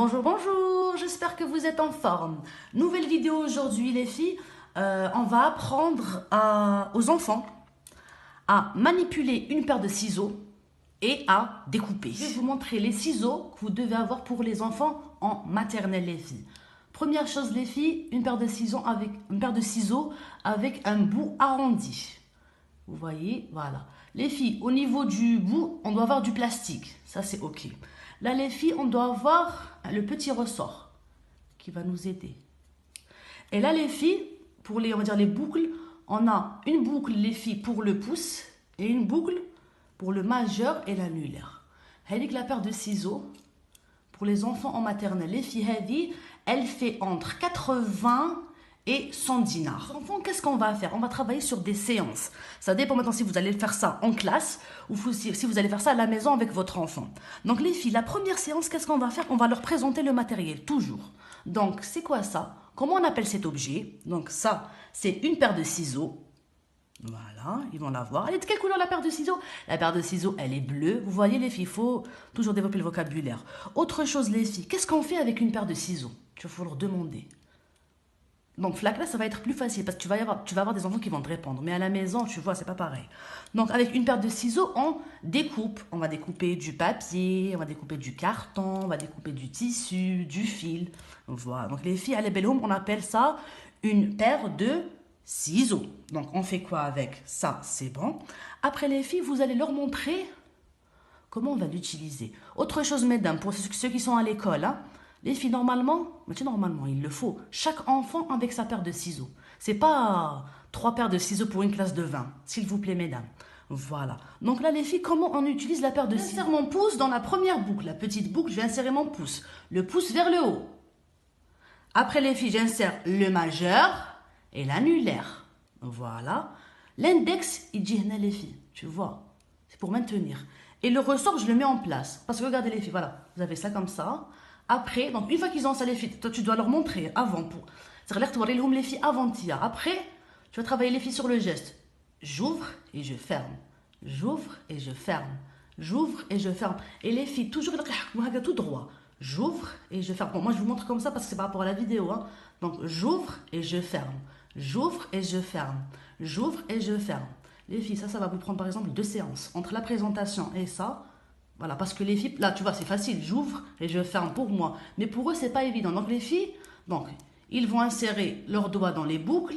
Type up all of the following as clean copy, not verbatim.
Bonjour, bonjour, j'espère que vous êtes en forme. Nouvelle vidéo aujourd'hui les filles. On va apprendre aux enfants à manipuler une paire de ciseaux et à découper. Je vais vous montrer les ciseaux que vous devez avoir pour les enfants en maternelle les filles. Première chose les filles, une paire de ciseaux avec un bout arrondi. Vous voyez, voilà. Les filles, au niveau du bout, on doit avoir du plastique. Ça, c'est OK. Là, les filles, on doit avoir le petit ressort qui va nous aider. Et là, les filles, pour on va dire les boucles, on a une boucle, les filles, pour le pouce et une boucle pour le majeur et l'annulaire. Avec la paire de ciseaux, pour les enfants en maternelle, les filles, elle fait entre 80 et 100 dinars. Enfants, qu'est-ce qu'on va faire? On va travailler sur des séances. Ça dépend maintenant si vous allez faire ça en classe ou si vous allez faire ça à la maison avec votre enfant. Donc les filles, la première séance, qu'est-ce qu'on va faire? On va leur présenter le matériel, toujours. Donc c'est quoi ça? Comment on appelle cet objet? Donc ça, c'est une paire de ciseaux. Voilà, ils vont la voir. Elle est de quelle couleur la paire de ciseaux? La paire de ciseaux, elle est bleue. Vous voyez les filles, il faut toujours développer le vocabulaire. Autre chose les filles, qu'est-ce qu'on fait avec une paire de ciseaux? Il faut leur demander. Donc là, ça va être plus facile parce que tu vas avoir des enfants qui vont te répondre. Mais à la maison, tu vois, c'est pas pareil. Donc avec une paire de ciseaux, on découpe. On va découper du papier, on va découper du carton, on va découper du tissu, du fil. Voilà. Donc les filles, à l'ébelhoum, on appelle ça une paire de ciseaux. Donc on fait quoi avec ça? C'est bon. Après les filles, vous allez leur montrer comment on va l'utiliser. Autre chose, mesdames, pour ceux qui sont à l'école, hein, les filles, normalement, il le faut. Chaque enfant avec sa paire de ciseaux. C'est pas 3 paires de ciseaux pour une classe de 20. S'il vous plaît, mesdames. Voilà. Donc là, les filles, comment on utilise la paire de ciseaux? J'insère mon pouce dans la première boucle. La petite boucle, je vais insérer mon pouce. Le pouce vers le haut. Après, les filles, j'insère le majeur et l'annulaire. Voilà. L'index, il dit, les filles. Tu vois. C'est pour maintenir. Et le ressort, je le mets en place. Parce que regardez, les filles, voilà. Vous avez ça comme ça. Après, donc une fois qu'ils ont ça, les filles, toi, tu dois leur montrer avant. C'est-à-dire que les filles avant-hier. Après, tu vas travailler les filles sur le geste. J'ouvre et je ferme. J'ouvre et je ferme. J'ouvre et je ferme. Et les filles, toujours tout droit. J'ouvre et je ferme. Bon, moi, je vous montre comme ça parce que c'est par rapport à la vidéo. Hein. Donc, j'ouvre et je ferme. J'ouvre et je ferme. J'ouvre et je ferme. Les filles, ça va vous prendre par exemple 2 séances. Entre la présentation et ça, voilà, parce que les filles, là, tu vois, c'est facile. J'ouvre et je ferme pour moi. Mais pour eux, c'est pas évident. Donc, les filles, ils vont insérer leurs doigts dans les boucles.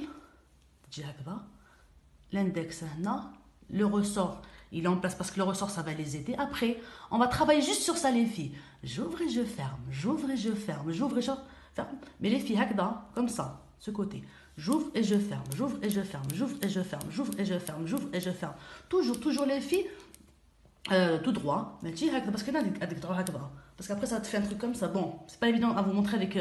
L'index, le ressort, il est en place parce que le ressort, ça va les aider. Après, on va travailler juste sur ça, les filles. J'ouvre et je ferme. J'ouvre et je ferme. J'ouvre et je ferme. Mais les filles, comme ça, ce côté. J'ouvre et je ferme. J'ouvre et je ferme. J'ouvre et je ferme. J'ouvre et je ferme. J'ouvre et je ferme. Toujours les filles. Tout droit, mais parce qu'après ça te fait un truc comme ça. Bon, c'est pas évident à vous montrer avec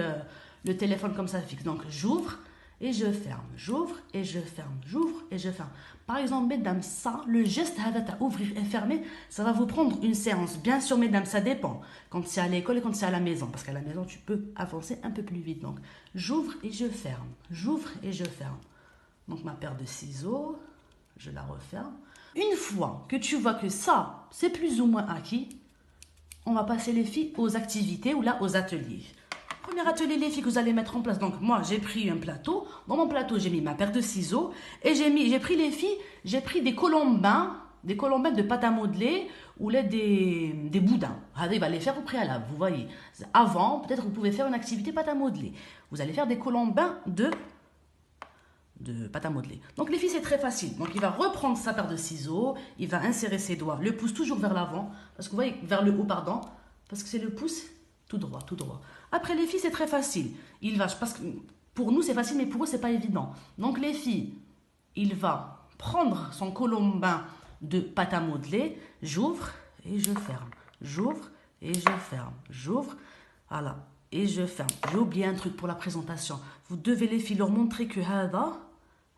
le téléphone comme ça fixe. Donc j'ouvre et je ferme, j'ouvre et je ferme, j'ouvre et je ferme. Par exemple, mesdames, ça, le geste à ouvrir et fermer, ça va vous prendre une séance. Bien sûr, mesdames, ça dépend. Quand c'est à l'école et quand c'est à la maison, parce qu'à la maison, tu peux avancer un peu plus vite. Donc j'ouvre et je ferme, j'ouvre et je ferme. Donc ma paire de ciseaux, je la referme. Une fois que tu vois que ça, c'est plus ou moins acquis, on va passer les filles aux activités ou là aux ateliers. Premier atelier, les filles, que vous allez mettre en place. Donc moi, j'ai pris un plateau. Dans mon plateau, j'ai mis ma paire de ciseaux. Et j'ai pris les filles, j'ai pris des colombins de pâte à modeler ou là des boudins. Il va les faire au préalable, vous voyez. Avant, peut-être vous pouvez faire une activité pâte à modeler. Vous allez faire des colombins de pâte à modeler. Donc les filles, c'est très facile. Donc il va reprendre sa paire de ciseaux, il va insérer ses doigts, le pouce toujours vers l'avant, parce que vous voyez, vers le haut, pardon, parce que c'est le pouce tout droit, tout droit. Après les filles, c'est très facile. Parce que pour nous, c'est facile, mais pour eux, c'est pas évident. Donc les filles, il va prendre son colombin de pâte à modeler, j'ouvre et je ferme. J'ouvre et je ferme. J'ouvre, voilà, et je ferme. J'ai oublié un truc pour la présentation. Vous devez les filles leur montrer que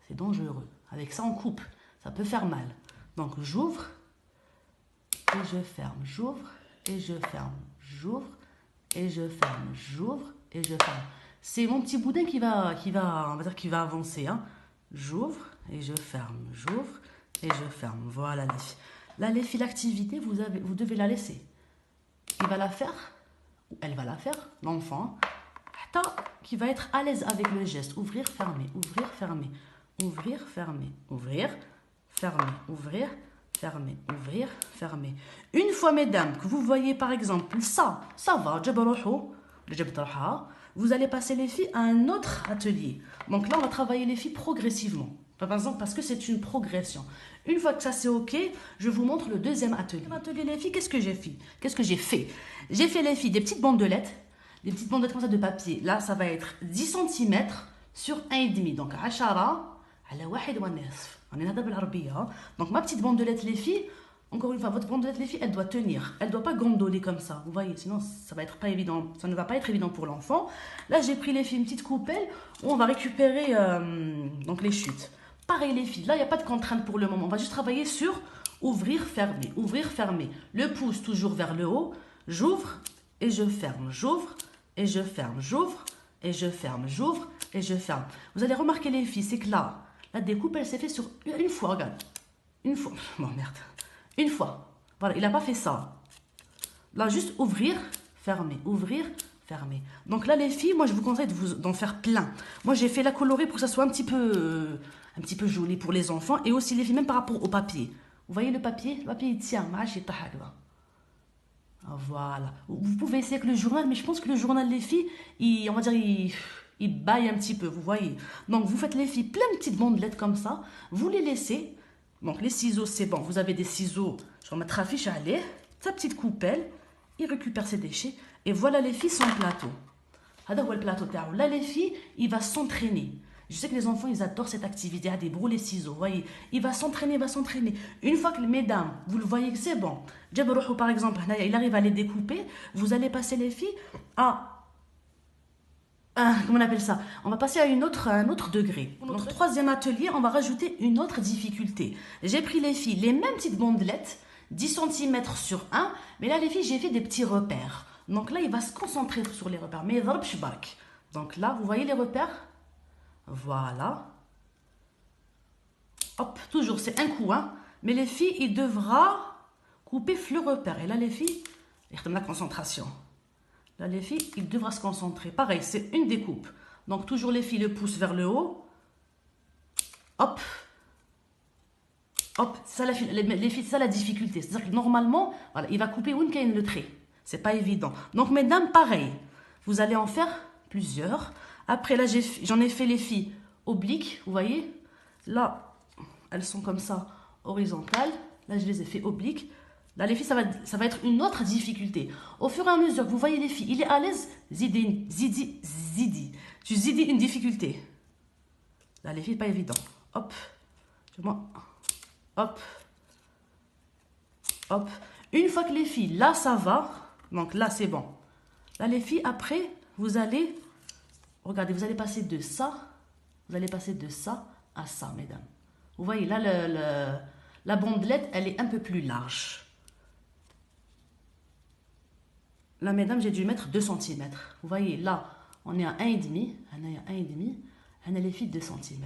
c'est dangereux. Avec ça, on coupe. Ça peut faire mal. Donc, j'ouvre et je ferme. J'ouvre et je ferme. J'ouvre et je ferme. J'ouvre et je ferme. C'est mon petit boudin qui va avancer. Hein. J'ouvre et je ferme. J'ouvre et je ferme. Voilà les filles. Là, les filles, l'activité, vous devez la laisser. Il va la faire elle va la faire, l'enfant, qui va être à l'aise avec le geste. Ouvrir, fermer, ouvrir, fermer, ouvrir, fermer, ouvrir, fermer, ouvrir, fermer, ouvrir, fermer. Une fois, mesdames, que vous voyez par exemple ça va, vous allez passer les filles à un autre atelier. Donc là, on va travailler les filles progressivement. Par exemple, parce que c'est une progression. Une fois que ça c'est ok, je vous montre le deuxième atelier. L'atelier les filles, qu'est-ce que j'ai fait? J'ai fait les filles des petites bandelettes, comme ça de papier. Là, ça va être 10 cm sur 1,5. Donc, 10 على 1.5. On est là بالعربية. Donc, ma petite bandelette les filles, encore une fois, votre bandelette les filles, elle doit tenir. Elle ne doit pas gondoler comme ça. Vous voyez, sinon ça va être pas évident. Ça ne va pas être évident pour l'enfant. Là, j'ai pris les filles une petite coupelle où on va récupérer donc les chutes. Pareil les filles, là il n'y a pas de contrainte pour le moment. On va juste travailler sur ouvrir, fermer, ouvrir, fermer. Le pouce toujours vers le haut. J'ouvre et je ferme. J'ouvre et je ferme. J'ouvre et je ferme. J'ouvre et je ferme. Vous allez remarquer les filles, c'est que là, la découpe elle s'est faite sur une fois. Regarde. Une fois. Bon merde. Une fois. Voilà, il n'a pas fait ça. Là, juste ouvrir, fermer, ouvrir, fermer. Donc là, les filles, moi, je vous conseille d'en faire plein. Moi, j'ai fait la colorée pour que ça soit un petit peu joli pour les enfants. Et aussi, les filles, même par rapport au papier. Vous voyez le papier? Le papier, il tient. Voilà. Vous pouvez essayer avec le journal, mais je pense que le journal, les filles, on va dire, il baille un petit peu, vous voyez. Donc, vous faites les filles plein de petites bandelettes comme ça. Vous les laissez. Donc, les ciseaux, c'est bon. Vous avez des ciseaux. Je vais mettre affiche à aller. Sa petite coupelle. Il récupère ses déchets. Et voilà les filles, son plateau. Le plateau. Là, les filles, il va s'entraîner. Je sais que les enfants, ils adorent cette activité. Des brûler les ciseaux. Vous voyez, il va s'entraîner, Une fois que, mesdames, vous le voyez que c'est bon. Par exemple, il arrive à les découper. Vous allez passer les filles à... comment on appelle ça? On va passer à un autre degré. Pour notre troisième atelier, on va rajouter une autre difficulté. J'ai pris les filles, les mêmes petites bandelettes, 10 cm sur 1, mais là les filles, j'ai fait des petits repères. Donc là, il va se concentrer sur les repères. Mais donc là, vous voyez les repères? Voilà. Hop, toujours, c'est un coup, hein. Mais les filles, il devra couper le repère. Et là, les filles, il y a la concentration. Là, les filles, il devra se concentrer. Pareil, c'est une découpe. Donc, toujours les filles le poussent vers le haut. Hop. Hop. Ça, les filles, c'est ça la difficulté. C'est-à-dire que normalement, voilà, il va couper le trait. C'est pas évident. Donc, mesdames, pareil. Vous allez en faire plusieurs. Après, là, j'en ai fait les filles obliques. Vous voyez? Là, elles sont comme ça, horizontales. Là, je les ai fait obliques. Là, les filles, ça va être une autre difficulté. Au fur et à mesure que vous voyez les filles, il est à l'aise, zidi. Tu zidi une difficulté. Là, les filles, pas évident. Hop. Hop. Hop. Une fois que les filles, là, ça va. Donc là, c'est bon. Là, les filles, après, vous allez... Regardez, vous allez passer de ça. Vous allez passer de ça à ça, mesdames. Vous voyez, là, la bandelette, elle est un peu plus large. Là, mesdames, j'ai dû mettre 2 cm. Vous voyez, là, on est à 1,5. On est à 1,5. On a les filles 2 cm.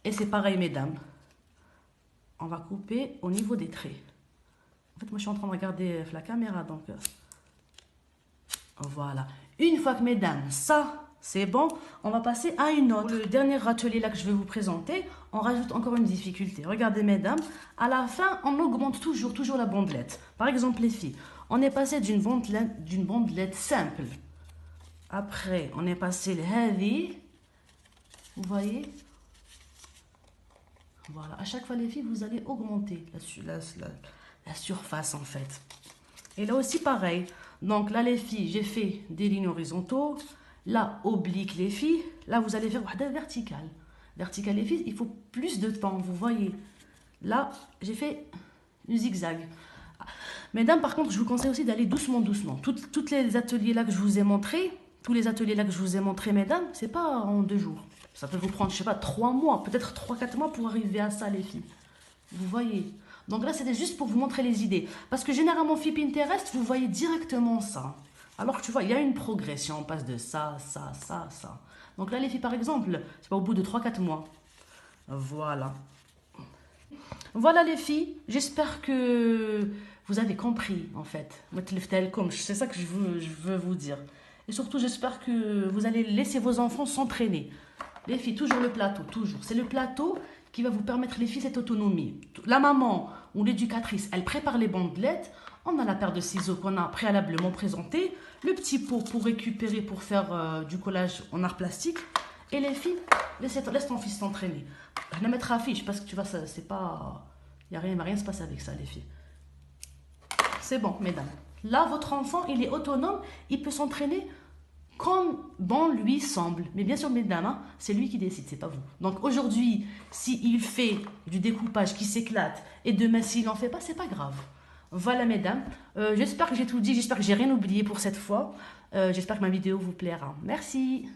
Et c'est pareil, mesdames. On va couper au niveau des traits. En fait, moi, je suis en train de regarder la caméra, donc... Voilà. Une fois que, mesdames, ça, c'est bon, on va passer à une autre. Pour le dernier atelier là que je vais vous présenter, on rajoute encore une difficulté. Regardez, mesdames, à la fin, on augmente toujours la bandelette. Par exemple, les filles, on est passé d'une bandelette simple. Après, on est passé le heavy. Vous voyez? Voilà. À chaque fois, les filles, vous allez augmenter la surface, en fait. Et là aussi, pareil. Donc là, les filles, j'ai fait des lignes horizontaux. Là, oblique, les filles. Là, vous allez faire verticale. Verticale, les filles, il faut plus de temps, vous voyez. Là, j'ai fait une zigzag. Mesdames, par contre, je vous conseille aussi d'aller doucement. Tous les ateliers là que je vous ai montrés, mesdames, c'est pas en 2 jours. Ça peut vous prendre, je sais pas, 3 mois, peut-être 3-4 mois pour arriver à ça, les filles. Vous voyez. Donc là, c'était juste pour vous montrer les idées. Parce que généralement, filles Pinterest, vous voyez directement ça. Alors que tu vois, il y a une progression. On passe de ça. Donc là, les filles, par exemple, c'est pas au bout de 3-4 mois. Voilà. Voilà, les filles. J'espère que vous avez compris, en fait. C'est ça que je veux vous dire. Et surtout, j'espère que vous allez laisser vos enfants s'entraîner. Les filles, toujours le plateau, toujours. C'est le plateau qui va vous permettre, les filles, cette autonomie. La maman ou l'éducatrice, elle prépare les bandelettes. On a la paire de ciseaux qu'on a préalablement présentée. Le petit pot pour récupérer, pour faire du collage en art plastique. Et les filles, laisse ton fils s'entraîner. Je vais mettre affiche parce que tu vois, c'est pas... Il ne va rien se passer avec ça, les filles. C'est bon, mesdames. Là, votre enfant, il est autonome. Il peut s'entraîner comme bon lui semble. Mais bien sûr, mesdames, hein, c'est lui qui décide, c'est pas vous. Donc aujourd'hui, s'il fait du découpage qui s'éclate et demain, s'il n'en fait pas, c'est pas grave. Voilà, mesdames. J'espère que j'ai tout dit. J'espère que j'ai rien oublié pour cette fois. J'espère que ma vidéo vous plaira. Merci.